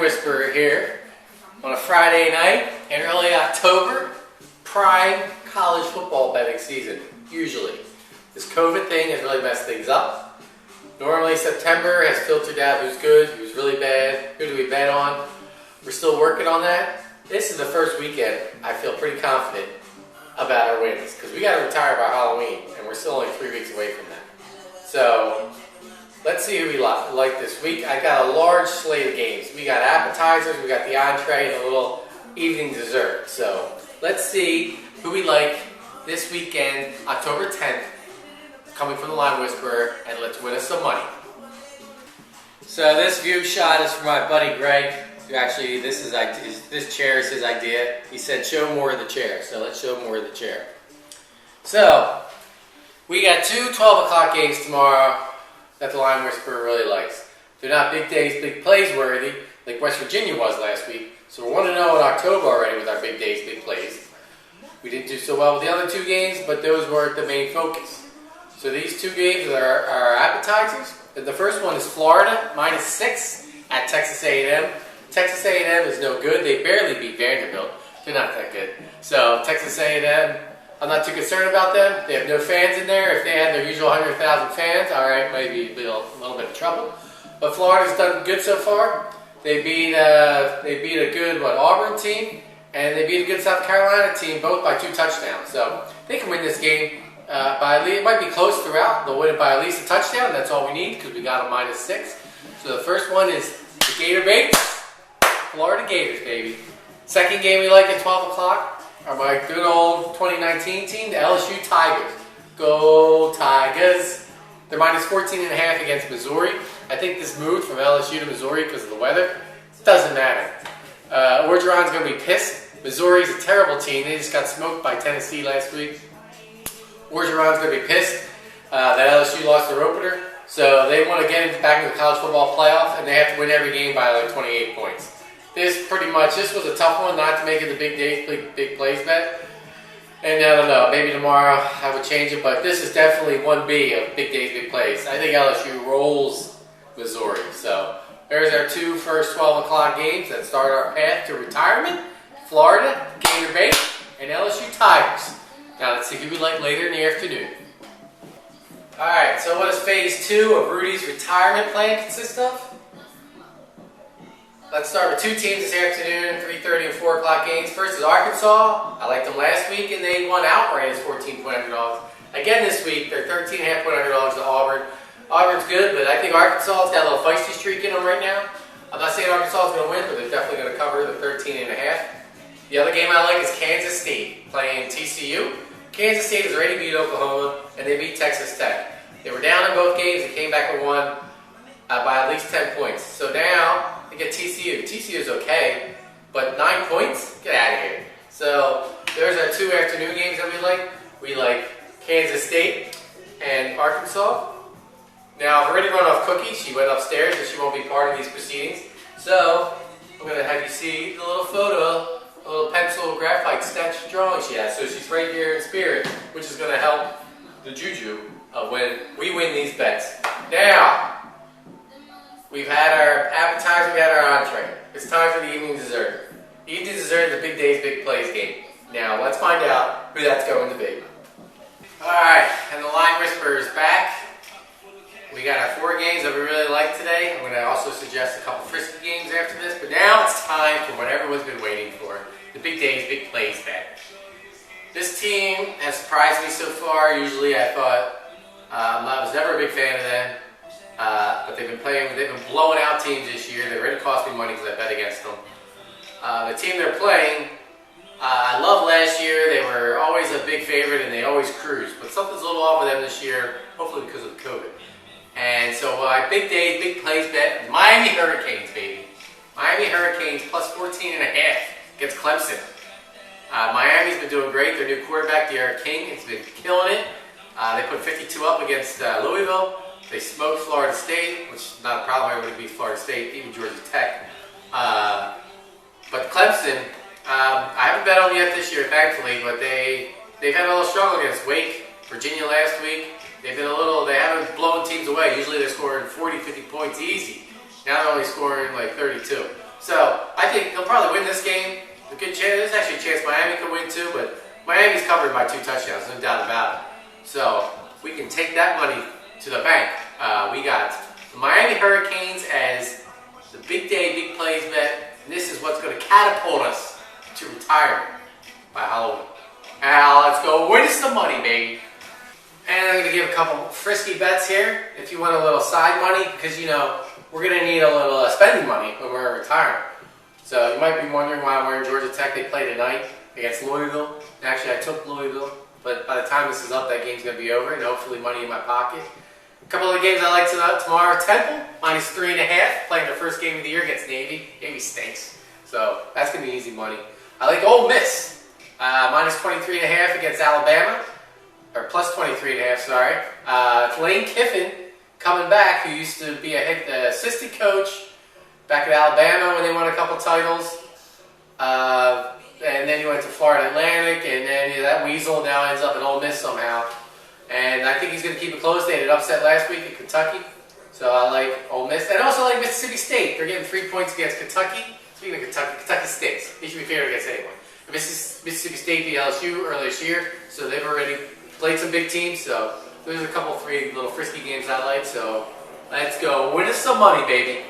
Whisperer here on a Friday night in early October, prime college football betting season, usually. This COVID thing has really messed things up. Normally September has filtered out who's good, who's really bad, who do we bet on. We're still working on that. This is the first weekend I feel pretty confident about our wins because we got to retire by Halloween and we're still only 3 weeks away from that. So let's see who we like this week. I got a large slate of games. We got appetizers, we got the entree, and a little evening dessert. So let's see who we like this weekend, October 10th, coming from the Line Whisperer, and let's win us some money. So this view shot is from my buddy Greg. Actually, this chair is his idea. He said, show more of the chair. So let's show more of the chair. So we got two 12 o'clock games tomorrow that the Line Whisperer really likes. They're not big days, big plays worthy, like West Virginia was last week. So we're 1-0 in October already with our big days, big plays. We didn't do so well with the other two games, but those weren't the main focus. So these two games are our appetizers. The first one is Florida, -6 at Texas A&M. Texas A&M is no good. They barely beat Vanderbilt. They're not that good. So Texas A&M, I'm not too concerned about them. They have no fans in there. If they had their usual 100,000 fans, all right, maybe be a little bit of trouble. But Florida's done good so far. They beat a good Auburn team, and they beat a good South Carolina team, both by 2 touchdowns. So they can win this game by at least. It might be close throughout. They'll win it by at least a touchdown. That's all we need because we got them -6. So the first one is the Gator Bait. Florida Gators, baby. Second game we like at 12 o'clock are my good old 2019 team, the LSU Tigers. Go Tigers. They're -14.5 against Missouri. I think this moved from LSU to Missouri because of the weather. It doesn't matter. Orgeron's going to be pissed. Missouri's a terrible team. They just got smoked by Tennessee last week. Orgeron's going to be pissed that LSU lost their opener. So they want to get back into the college football playoff, and they have to win every game by like 28 points. This was a tough one not to make it the big days, big plays bet. And I don't know, maybe tomorrow I would change it, but this is definitely 1B of big days, big plays. I think LSU rolls Missouri. So there's our two first 12 o'clock games that start our path to retirement. Florida, Gator Bait, and LSU Tigers. Now let's see who we like later in the afternoon. Alright, so what does phase 2 of Rudy's retirement plan consist of? Let's start with two teams this afternoon, 3:30 and 4 o'clock games. First is Arkansas. I liked them last week, and they won outright as 14-point underdogs. Again this week, they're 13.5-point underdogs to Auburn. Auburn's good, but I think Arkansas has got a little feisty streak in them right now. I'm not saying Arkansas is going to win, but they're definitely going to cover the 13.5. The other game I like is Kansas State playing TCU. Kansas State has already beat Oklahoma, and they beat Texas Tech. They were down in both games and came back and won by at least 10 points. So now they get TCU. TCU is okay, but 9 points? Get out of here. So there's our two afternoon games that we like. We like Kansas State and Arkansas. Now, I've already run off Cookie. She went upstairs and she won't be part of these proceedings. So I'm going to have you see the little photo, a little pencil graphite sketch drawing she has. So she's right here in spirit, which is going to help the juju of when we win these bets. Now, we've had our appetizer, we had our entree. It's time for the evening dessert. Evening dessert is the big days, big plays game. Now, let's find out who that's going to be. Alright, and the Line Whisperer is back. We got our 4 games that we really like today. I'm going to also suggest a couple frisky games after this, but now it's time for what everyone's been waiting for. The big days, big plays bet. This team has surprised me so far. Usually I thought, I was never a big fan of them. But they've been blowing out teams this year. They already cost me money because I bet against them. The team they're playing, I loved last year. They were always a big favorite and they always cruised. But something's a little off with them this year, hopefully because of COVID. And so my big days, big plays bet, Miami Hurricanes, baby. Miami Hurricanes plus 14.5 against Clemson. Miami's been doing great. Their new quarterback, D'Eriq King, has been killing it. They put 52 up against Louisville. They smoked Florida State, which is not a problem. Everybody beats Florida State, even Georgia Tech. But Clemson, I haven't bet on them yet this year, thankfully, but they've had a little struggle against Wake, Virginia last week. They haven't blown teams away. Usually they're scoring 40, 50 points easy. Now they're only scoring like 32. So I think he'll probably win this game. A good chance. There's actually a chance Miami could win too, but Miami's covered by 2 touchdowns, no doubt about it. So we can take that money to the bank. We got the Miami Hurricanes as the big day, big plays bet. And this is what's going to catapult us to retirement by Halloween. Now let's go win some money, baby. And I'm going to give a couple frisky bets here. If you want a little side money, because you know we're going to need a little spending money when we're retiring. So you might be wondering why I'm wearing Georgia Tech. They play tonight against Louisville. Actually, I took Louisville, but by the time this is up, that game's going to be over, and hopefully money in my pocket. A couple of the games I like tomorrow. Temple, -3.5, playing their first game of the year against Navy. Navy stinks, so that's going to be easy money. I like Ole Miss, -23.5 against Alabama, or +23.5, sorry. Lane Kiffin coming back, who used to be the assistant coach back at Alabama when they won a couple titles. And then he went to Florida Atlantic, and then that weasel now ends up at Ole Miss somehow. And I think he's going to keep it close. They had an upset last week at Kentucky. So I like Ole Miss. And I also like Mississippi State. They're getting 3 points against Kentucky. Speaking of Kentucky, Kentucky stinks. They should be favored against anyone. Mississippi State beat LSU earlier this year, so they've already played some big teams. So there's a couple 3 little frisky games I like. So let's go win us some money, baby.